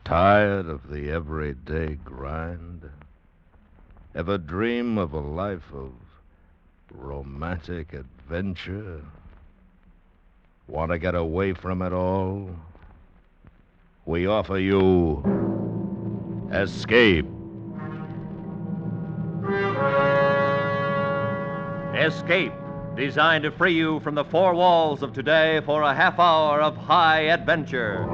Tired of the everyday grind? Ever dream of a life of romantic adventure? Want to get away from it all? We offer you Escape. Escape, designed to free you from the four walls of today for a half hour of high adventure.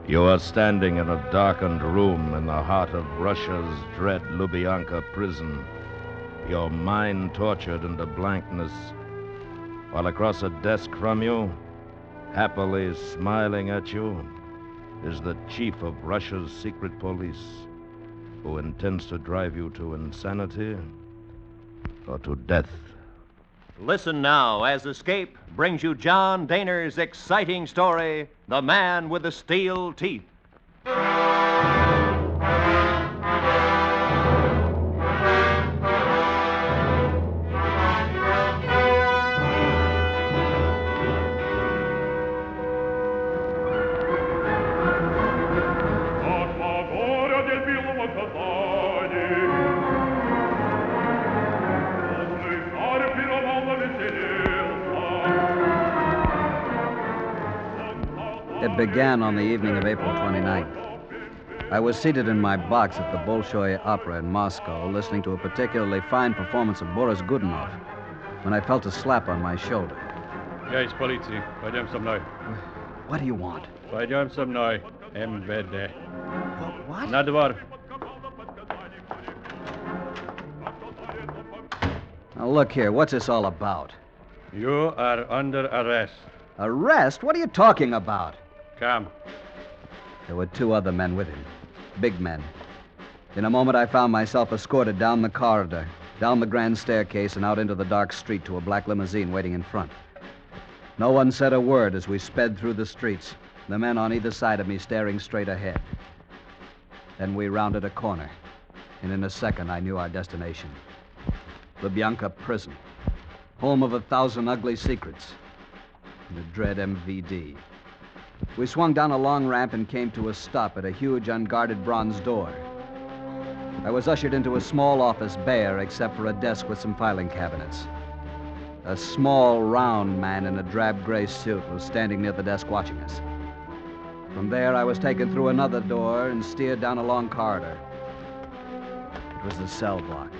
You are standing in a darkened room in the heart of Russia's dread Lubyanka prison, your mind tortured into blankness, while across a desk from you, happily smiling at you, is the chief of Russia's secret police, who intends to drive you to insanity or to death. Listen now as Escape brings you John Dehner's exciting story, The Man with the Steel Teeth. It began on the evening of April 29th. I was seated in my box at the Bolshoi Opera in Moscow, listening to a particularly fine performance of Boris Godunov, when I felt a slap on my shoulder. Я из полиции. Пойдем со мной. What do you want? Пойдем со мной. МВД. What? На двор. Now, look here. What's this all about? You are under arrest. Arrest? What are you talking about? Come. There were two other men with him. Big men. In a moment, I found myself escorted down the corridor, down the grand staircase, and out into the dark street to a black limousine waiting in front. No one said a word as we sped through the streets, the men on either side of me staring straight ahead. Then we rounded a corner, and in a second, I knew our destination. Lubyanka Prison, home of 1,000 ugly secrets, the dread MVD. We swung down a long ramp and came to a stop at a huge, unguarded bronze door. I was ushered into a small office, bare except for a desk with some filing cabinets. A small, round man in a drab gray suit was standing near the desk watching us. From there, I was taken through another door and steered down a long corridor. It was the cell block.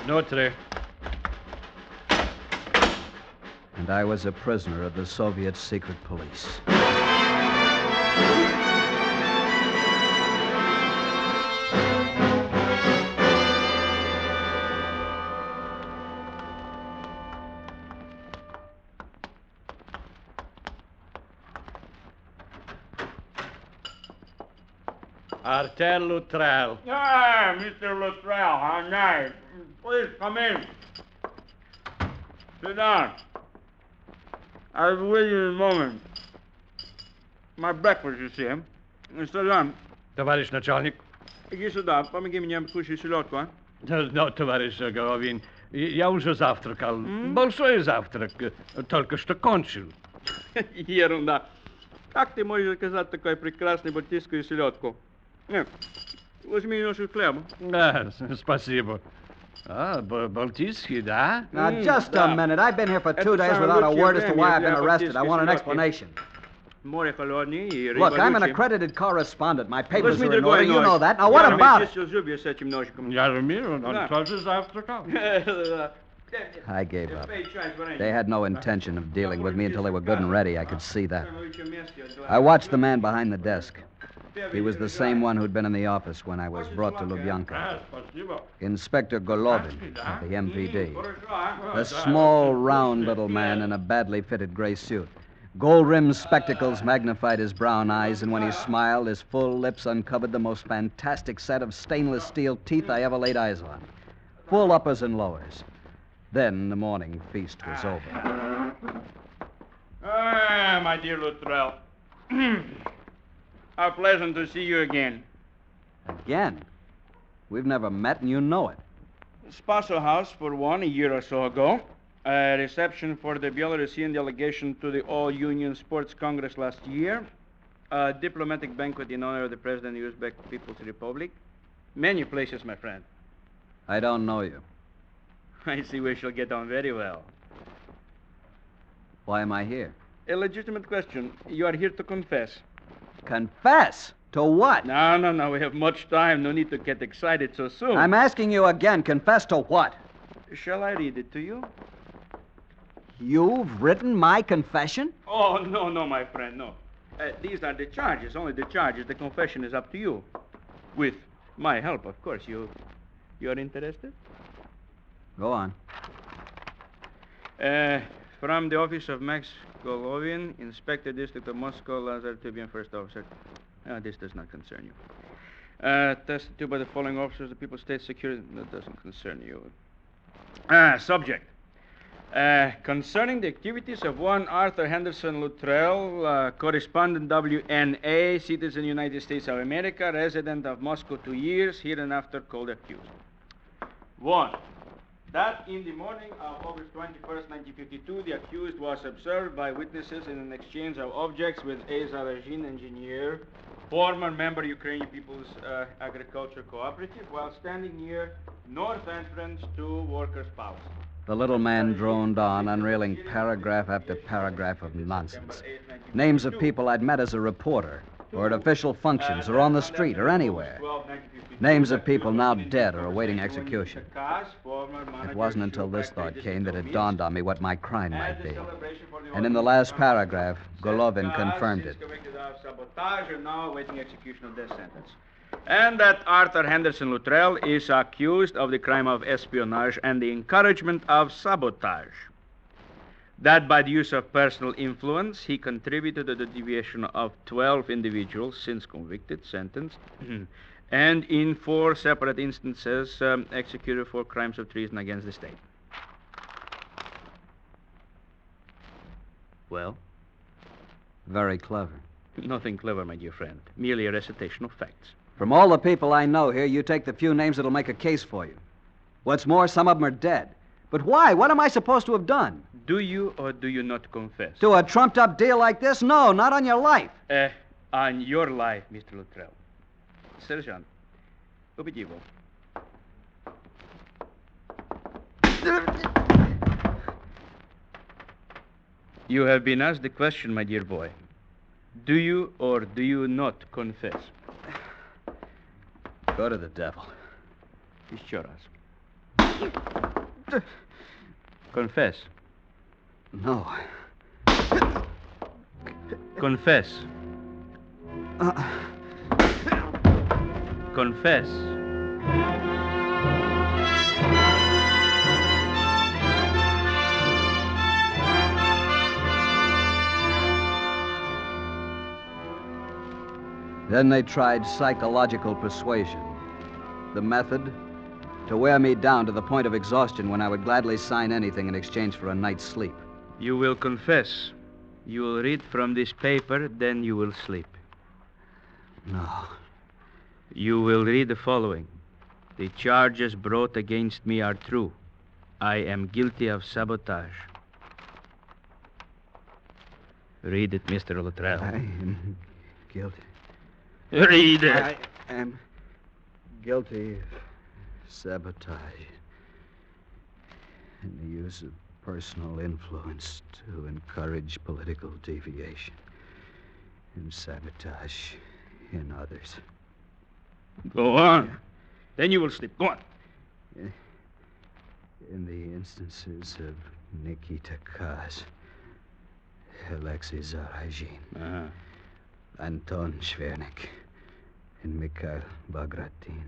Notre. And I was a prisoner of the Soviet secret police. Artel Luttrell. Ah, Mr. Luttrell, how nice. Please come in. Sit down. I'll be with you in a moment. My breakfast, you see. Sit down. Товарищ начальник. Иди сюда, помоги мне кушать селедку, а? No, товарищ Головин. Я уже завтракал. Большой завтрак. Только что кончил. Ерунда. Как ты можешь заказать такой прекрасный балтийскую селедку? Нет, возьми немножко хлеба. Да, спасибо. Балтийский, да? Now, just a minute. I've been here for 2 days without a word as to why I've been arrested. I want an explanation. Море холодное и рыба Look, I'm an лучше. accredited correspondent. My papers Возьми are in другой order. You нож. know that. Now, what Я about it? начистил зубья с этим ножиком. Я разумею, он Да. тоже завтракал. I gave up. They had no intention of dealing with me until they were good and ready. I could see that. I watched the man behind the desk. He was the same one who'd been in the office when I was brought to Lubyanka. Спасибо. Inspector Golovin of the MPD. A small, round little man in a badly fitted gray suit. Gold-rimmed spectacles magnified his brown eyes, and when he smiled, his full lips uncovered the most fantastic set of stainless steel teeth I ever laid eyes on. Full uppers and lowers. Then the morning feast was over. Ah, my dear Luttrell. How pleasant to see you again. Again? We've never met, and you know it. Spaso House, for one, a year or so ago. A reception for the Belarusian delegation to the All-Union Sports Congress last year. A diplomatic banquet in honor of the President of the Uzbek People's Republic. Many places, my friend. I don't know you. I see we shall get on very well. Why am I here? A legitimate question. You are here to confess. Confess? To what? No. We have much time. No need to get excited so soon. I'm asking you again. Confess to what? Shall I read it to you? You've written my confession? Oh, no, my friend, no. These are the charges, only the charges. The confession is up to you. With my help, of course. You are interested? Go on. From the office of Max Golovin, Inspector District of Moscow, Lazar Tubian, First Officer. This does not concern you. Tested to by the following officers, the People's State Security. That doesn't concern you. Subject. Concerning the activities of one Arthur Henderson Luttrell, correspondent WNA, citizen United States of America, resident of Moscow 2 years, hereinafter called accused. 1. That in the morning of August 21st, 1952, the accused was observed by witnesses in an exchange of objects with a Zarajin engineer, former member Ukrainian People's Agriculture Cooperative, while standing near north entrance to Workers' Palace. The little man droned on, unreeling paragraph after paragraph of nonsense. Names of people I'd met as a reporter, or at official functions, or on the street, or anywhere. Names of people now dead or awaiting execution. It wasn't until this thought came that it dawned on me what my crime might be. And in the last paragraph, Golovin confirmed it. Now awaiting execution of death sentence. And that Arthur Henderson Luttrell is accused of the crime of espionage and the encouragement of sabotage. That by the use of personal influence, he contributed to the deviation of 12 individuals since convicted, sentenced, and in 4 separate instances executed for crimes of treason against the state. Well? Very clever. Nothing clever, my dear friend. Merely a recitation of facts. From all the people I know here, you take the few names that'll make a case for you. What's more, some of them are dead. But why? What am I supposed to have done? Do you or do you not confess? To a trumped-up deal like this? No, not on your life. On your life, Mr. Luttrell. Sergeant, убеди его. You have been asked the question, my dear boy. Do you or do you not confess? Go to the devil. Еще раз. Confess. No. Confess. Confess. Then they tried psychological persuasion. The method? To wear me down to the point of exhaustion when I would gladly sign anything in exchange for a night's sleep. You will confess. You will read from this paper, then you will sleep. No. You will read the following. The charges brought against me are true. I am guilty of sabotage. Read it, Mr. Luttrell. I am guilty. Read it. I am guilty of sabotage and the use of personal influence to encourage political deviation and sabotage in others. Go on. Then you will sleep. Go on. In the instances of Nikita Kaz, Alexei Zarajin, Anton Shvernik, and Mikhail Bagratin,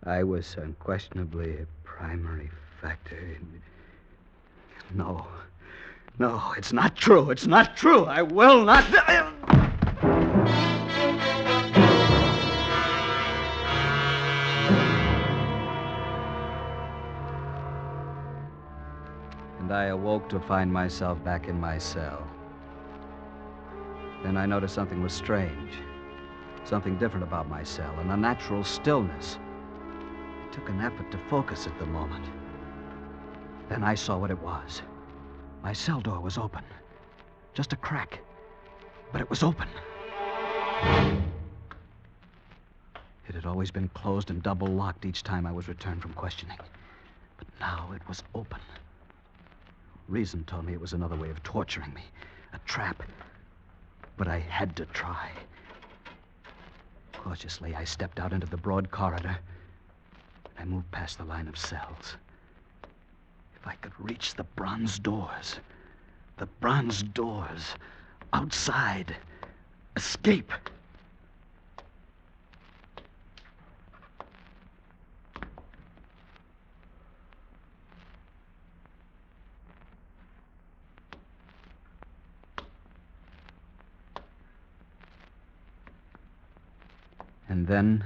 I was unquestionably a primary factor in... No, it's not true. It's not true. I will not... And I awoke to find myself back in my cell. Then I noticed something was strange. Something different about my cell, an unnatural stillness. It took an effort to focus at the moment. Then I saw what it was. My cell door was open. Just a crack. But it was open. It had always been closed and double locked each time I was returned from questioning. But now it was open. Reason told me it was another way of torturing me. A trap. But I had to try. Cautiously, I stepped out into the broad corridor. I moved past the line of cells. If I could reach the bronze doors. The bronze doors. Outside. Escape. And then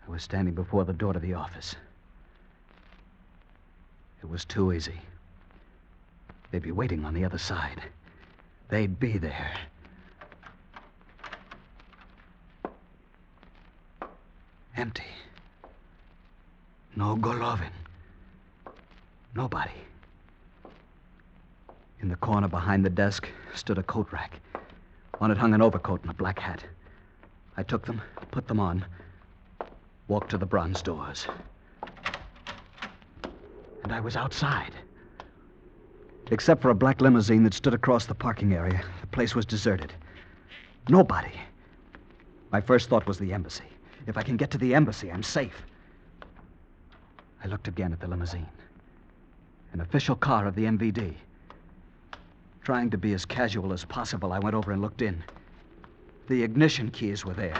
I was standing before the door to the office. It was too easy. They'd be waiting on the other side. They'd be there. Empty. No Golovin. Nobody. In the corner behind the desk stood a coat rack. On it hung an overcoat and a black hat. I took them, put them on, walked to the bronze doors. And I was outside. Except for a black limousine that stood across the parking area, the place was deserted. Nobody. My first thought was the embassy. If I can get to the embassy, I'm safe. I looked again at the limousine. An official car of the MVD. Trying to be as casual as possible, I went over and looked in. The ignition keys were there.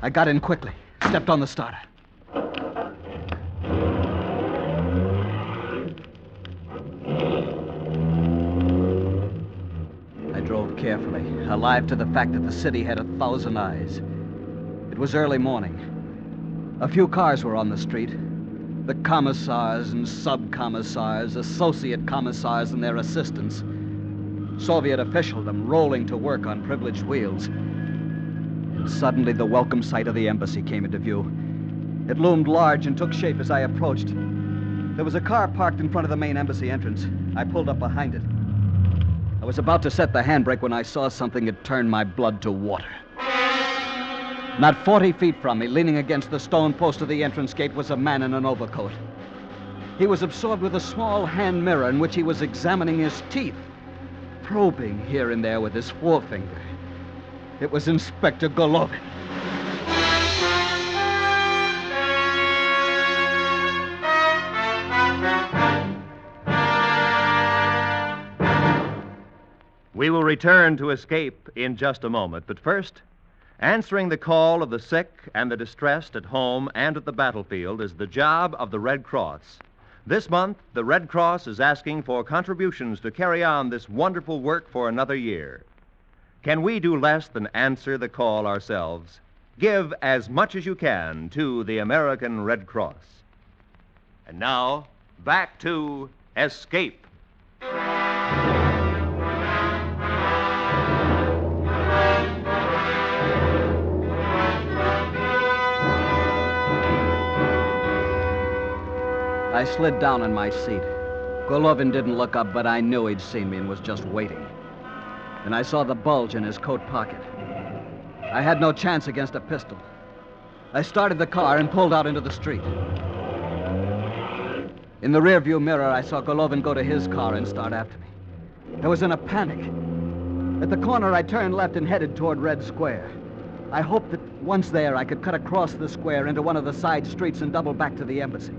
I got in quickly, stepped on the starter. I drove carefully, alive to the fact that the city had 1,000 eyes. It was early morning. A few cars were on the street. The commissars and sub-commissars, associate commissars and their assistants. Soviet officialdom rolling to work on privileged wheels. And suddenly the welcome sight of the embassy came into view. It loomed large and took shape as I approached. There was a car parked in front of the main embassy entrance. I pulled up behind it. I was about to set the handbrake when I saw something that turned my blood to water. Not 40 feet from me, leaning against the stone post of the entrance gate, was a man in an overcoat. He was absorbed with a small hand mirror in which he was examining his teeth, probing here and there with his forefinger. It was Inspector Golovin. We will return to Escape in just a moment, but first, answering the call of the sick and the distressed at home and at the battlefield is the job of the Red Cross. This month, the Red Cross is asking for contributions to carry on this wonderful work for another year. Can we do less than answer the call ourselves? Give as much as you can to the American Red Cross. And now, back to Escape. I slid down in my seat. Golovin didn't look up, but I knew he'd seen me and was just waiting. And I saw the bulge in his coat pocket. I had no chance against a pistol. I started the car and pulled out into the street. In the rearview mirror, I saw Golovin go to his car and start after me. I was in a panic. At the corner, I turned left and headed toward Red Square. I hoped that once there, I could cut across the square into one of the side streets and double back to the embassy.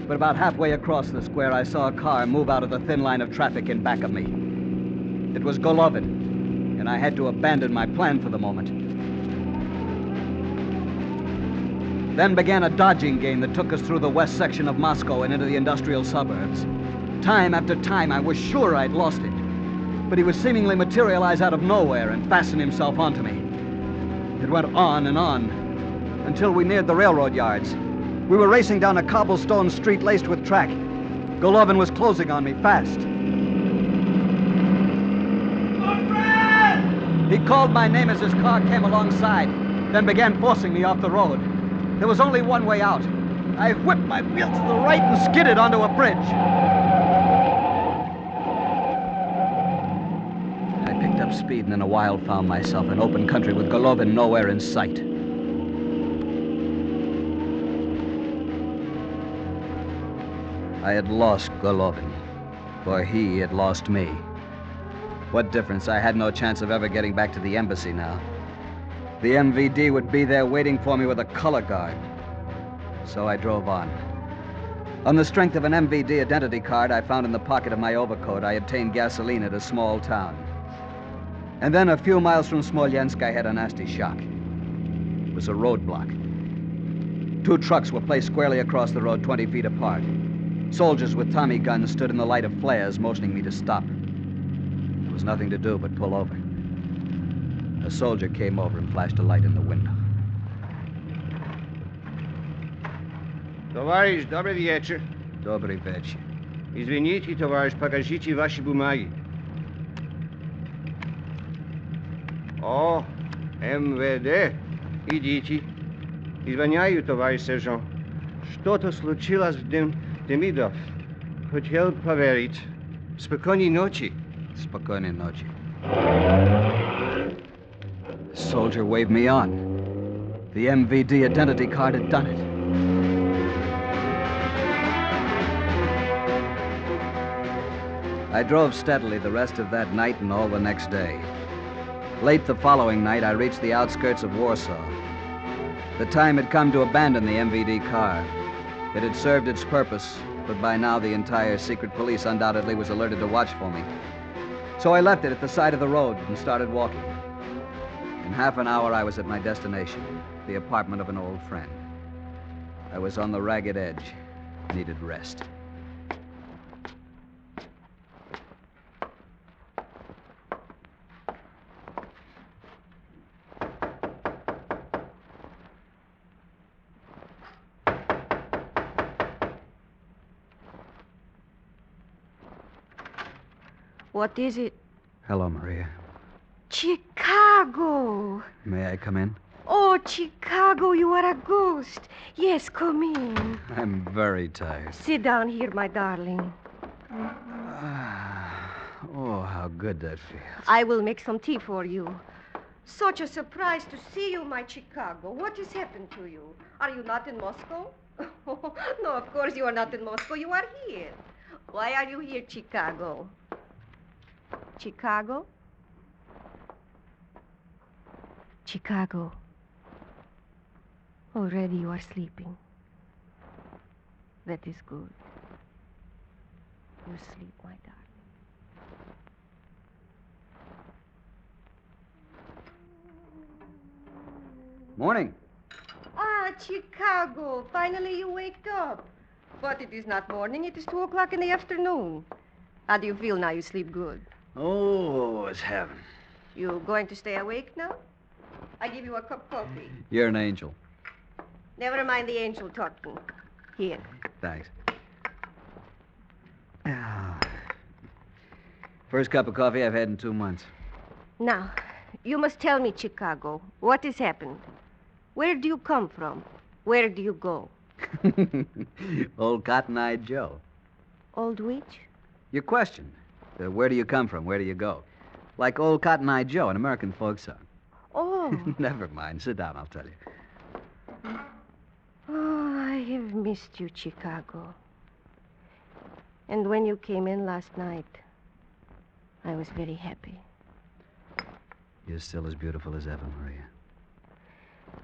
But about halfway across the square, I saw a car move out of the thin line of traffic in back of me. It was Golovin, and I had to abandon my plan for the moment. Then began a dodging game that took us through the west section of Moscow and into the industrial suburbs. Time after time, I was sure I'd lost him, but he would seemingly materialize out of nowhere and fasten himself onto me. It went on and on until we neared the railroad yards. We were racing down a cobblestone street laced with track. Golovin was closing on me fast. He called my name as his car came alongside, then began forcing me off the road. There was only one way out. I whipped my wheel to the right and skidded onto a bridge. I picked up speed and in a while found myself in open country with Golovin nowhere in sight. I had lost Golovin, for he had lost me. What difference? I had no chance of ever getting back to the embassy now. The MVD would be there waiting for me with a color guard. So I drove on. On the strength of an MVD identity card I found in the pocket of my overcoat, I obtained gasoline at a small town. And then a few miles from Smolensk, I had a nasty shock. It was a roadblock. 2 trucks were placed squarely across the road, 20 feet apart. Soldiers with Tommy guns stood in the light of flares, motioning me to stop. There was nothing to do but pull over. A soldier came over and flashed a light in the window. Товарищ, добрый вечер. Добрый вечер. Извините, товарищ, покажите ваши бумаги. О, МВД. Идите. Извиняю, товарищ сержант. Что-то случилось в Демидов. Хотел проверить. Спокойной ночи. Спокойной ночи. The soldier waved me on. The MVD identity card had done it. I drove steadily the rest of that night and all the next day. Late the following night, I reached the outskirts of Warsaw. The time had come to abandon the MVD car. It had served its purpose, but by now the entire secret police undoubtedly was alerted to watch for me. So I left it at the side of the road and started walking. In half an hour, I was at my destination, the apartment of an old friend. I was on the ragged edge, needed rest. What is it? Hello, Maria. Chicago. May I come in? Oh, Chicago, you are a ghost. Yes, come in. I'm very tired. Sit down here, my darling. Oh, how good that feels. I will make some tea for you. Such a surprise to see you, my Chicago. What has happened to you? Are you not in Moscow? No, of course you are not in Moscow. You are here. Why are you here, Chicago? Chicago? Chicago. Already you are sleeping. That is good. You sleep, my darling. Morning. Ah, Chicago. Finally you waked up. But it is not morning. It is 2 o'clock in the afternoon. How do you feel now? You sleep good. Oh, it's heaven. You going to stay awake now? I give you a cup of coffee. You're an angel. Never mind the angel talking. Here. Thanks. First cup of coffee I've had in 2 months. Now, you must tell me, Chicago, what has happened? Where do you come from? Where do you go? Old Cotton-Eyed Joe. Old which? Your question. Where do you come from? Where do you go? Like Old Cotton-Eyed Joe, an American folk song. Oh. Never mind. Sit down, I'll tell you. Oh, I have missed you, Chicago. And when you came in last night, I was very happy. You're still as beautiful as ever, Maria.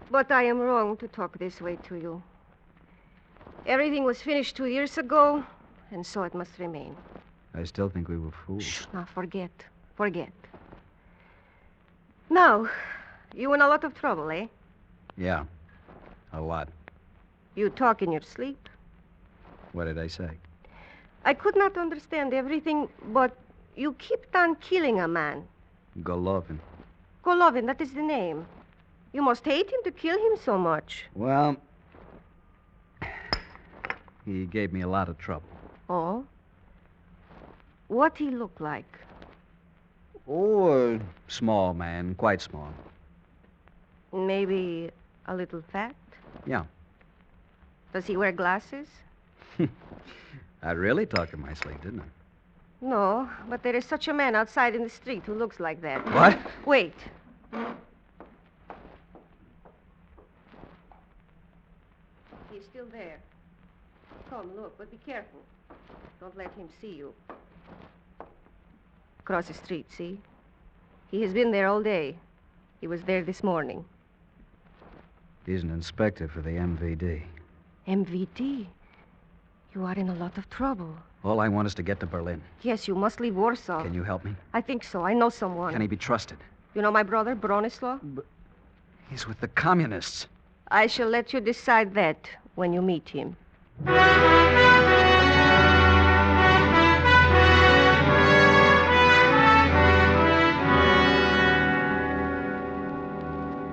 But I am wrong to talk this way to you. Everything was finished 2 years ago, and so it must remain. I still think we were fools. Shh, now forget. Forget. Now, you in a lot of trouble, eh? Yeah, a lot. You talk in your sleep. What did I say? I could not understand everything, but you kept on killing a man. Golovin. Golovin, that is the name. You must hate him to kill him so much. Well, he gave me a lot of trouble. Oh? What he look like? Oh, a small man, quite small. Maybe a little fat? Yeah. Does he wear glasses? I really talked in my sleep, didn't I? No, but there is such a man outside in the street who looks like that. What? Wait. He's still there. Come, look, but be careful. Don't let him see you. Across the street, see? He has been there all day. He was there this morning. He's an inspector for the MVD. MVD? You are in a lot of trouble. All I want is to get to Berlin. Yes, you must leave Warsaw. Can you help me? I think so. I know someone. Can he be trusted? You know my brother, Bronislaw? He's with the communists. I shall let you decide that when you meet him.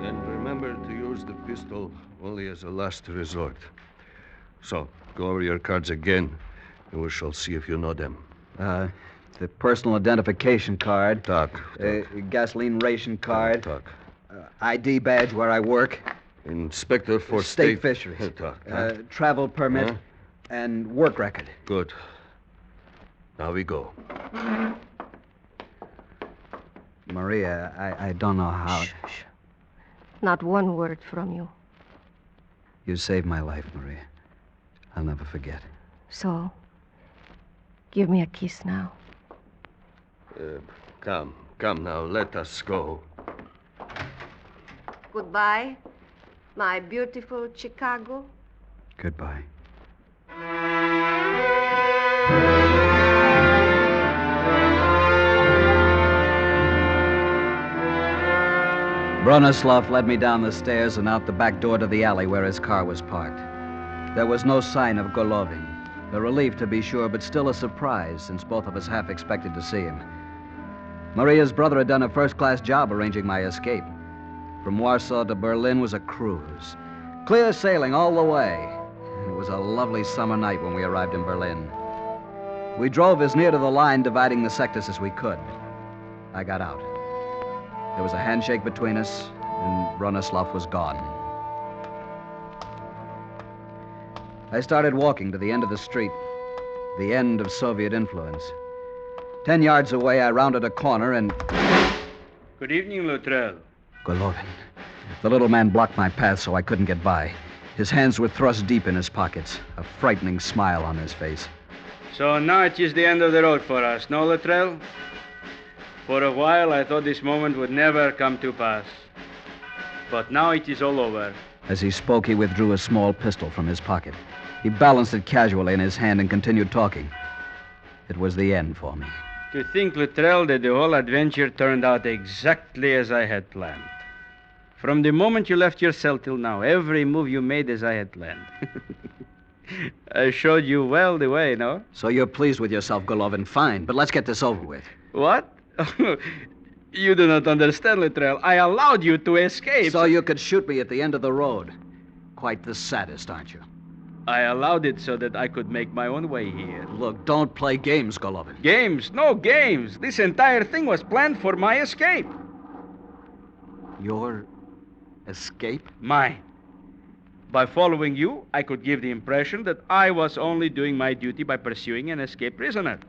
And remember to use the pistol only as a last resort. So, go over your cards again, and we shall see if you know them. The personal identification card. Talk. Gasoline ration card. Talk. ID badge where I work. Inspector for State fisheries. Talk. Travel permit. Huh? And work record. Good. Now we go. Maria, I don't know how. Shh. Not one word from you. You saved my life, Maria. I'll never forget. So, give me a kiss now. Come now, let us go. Goodbye, my beautiful Chicago. Goodbye. Bronislaw led me down the stairs and out the back door to the alley where his car was parked. There was no sign of Golovin. A relief, to be sure, but still a surprise, since both of us half expected to see him. Maria's brother had done a first-class job arranging my escape. From Warsaw to Berlin was a cruise. Clear sailing all the way. It was a lovely summer night when we arrived in Berlin. We drove as near to the line dividing the sectors as we could. I got out. There was a handshake between us, and Bronislaw was gone. I started walking to the end of the street, the end of Soviet influence. 10 yards away, I rounded a corner and... Good evening, Luttrell. Golovin. The little man blocked my path so I couldn't get by. His hands were thrust deep in his pockets, a frightening smile on his face. So now it is the end of the road for us, no, Luttrell? For a while, I thought this moment would never come to pass. But now it is all over. As he spoke, he withdrew a small pistol from his pocket. He balanced it casually in his hand and continued talking. It was the end for me. To think, Luttrell, that the whole adventure turned out exactly as I had planned. From the moment you left your cell till now, every move you made as I had planned. I showed you well the way, no? So you're pleased with yourself, Golovin. Fine, but let's get this over with. What? You do not understand, Luttrell. I allowed you to escape. So you could shoot me at the end of the road. Quite the sadist, aren't you? I allowed it so that I could make my own way here. Look, don't play games, Golovin. Games? No games. This entire thing was planned for my escape. Your escape? Mine. By following you, I could give the impression that I was only doing my duty by pursuing an escaped prisoner.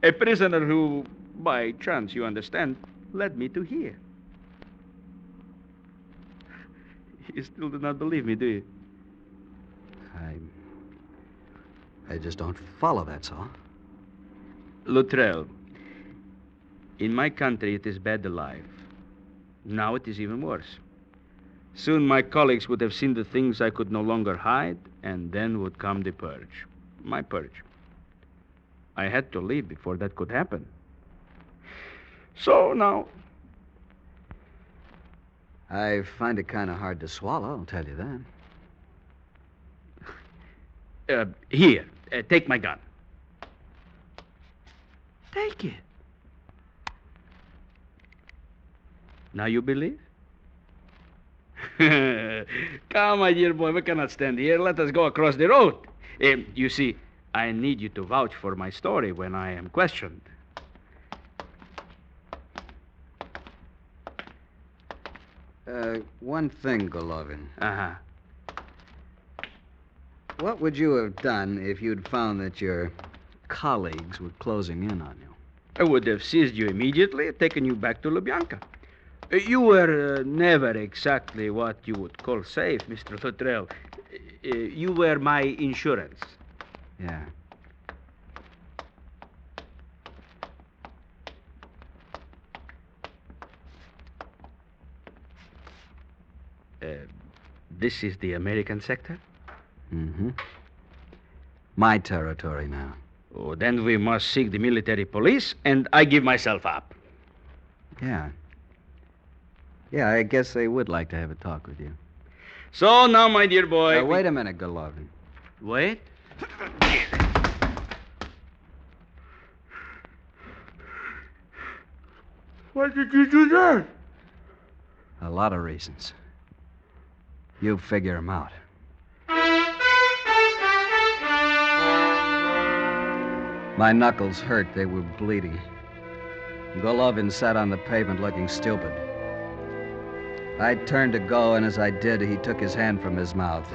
A prisoner who, by chance, you understand, led me to here. You still do not believe me, do you? I just don't follow, that's all. Luttrell, in my country it is bad alive. Now it is even worse. Soon my colleagues would have seen the things I could no longer hide, and then would come the purge. My purge. I had to leave before that could happen. So now... I find it kind of hard to swallow, I'll tell you that. Here, take my gun. Take it. Now you believe? Come, my dear boy, we cannot stand here. Let us go across the road. You see, I need you to vouch for my story when I am questioned. One thing, Golovin. Uh-huh. What would you have done if you'd found that your colleagues were closing in on you? I would have seized you immediately and taken you back to Lubyanka. You were never exactly what you would call safe, Mr. Luttrell. You were my insurance. Yeah. This is the American sector? Mm-hmm. My territory now. Oh, then we must seek the military police, and I give myself up. Yeah. Yeah, I guess they would like to have a talk with you. So now, my dear boy... Wait a minute, Golovin. Wait? Why did you do that? A lot of reasons. You figure them out. My knuckles hurt. They were bleeding. Golovin sat on the pavement looking stupid. I turned to go, and as I did, he took his hand from his mouth.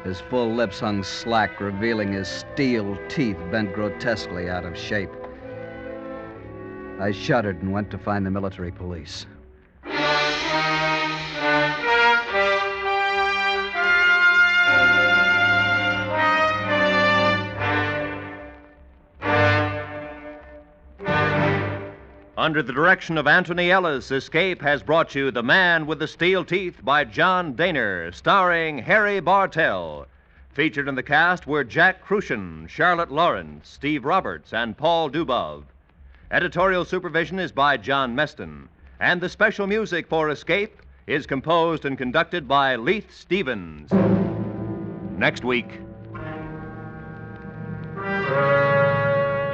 His full lips hung slack, revealing his steel teeth bent grotesquely out of shape. I shuddered and went to find the military police. Under the direction of Anthony Ellis, Escape has brought you The Man with the Steel Teeth by John Daner, starring Harry Bartell. Featured in the cast were Jack Crucian, Charlotte Lawrence, Steve Roberts, and Paul Dubov. Editorial supervision is by John Meston, and the special music for Escape is composed and conducted by Leith Stevens. Next week.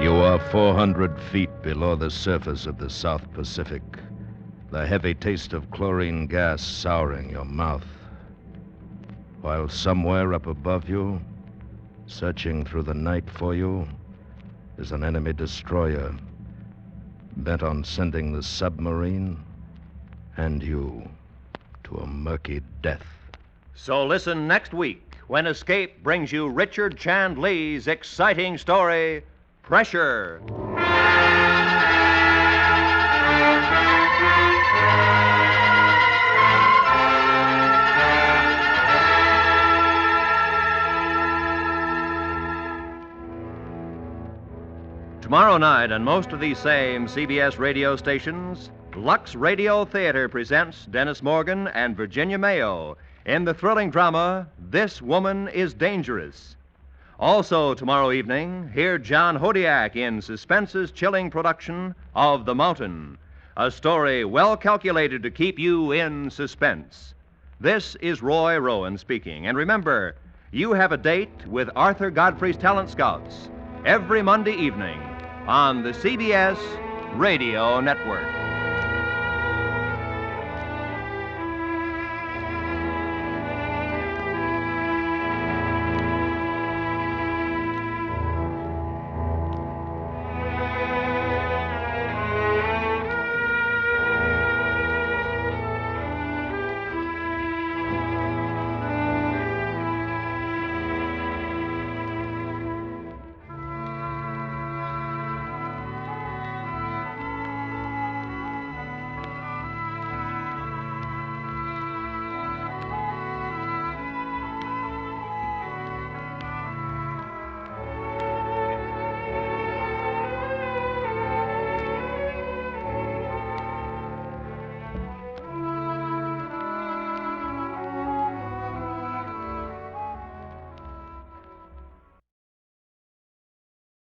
You are 400 feet below the surface of the South Pacific, the heavy taste of chlorine gas souring your mouth. While somewhere up above you, searching through the night for you, is an enemy destroyer bent on sending the submarine and you to a murky death. So listen next week when Escape brings you Richard Chandlee's exciting story, Pressure. Tomorrow night on most of these same CBS radio stations, Lux Radio Theater presents Dennis Morgan and Virginia Mayo in the thrilling drama, This Woman is Dangerous. Also tomorrow evening, hear John Hodiak in Suspense's chilling production of The Mountain, a story well calculated to keep you in suspense. This is Roy Rowan speaking, and remember, you have a date with Arthur Godfrey's Talent Scouts every Monday evening on the CBS Radio Network.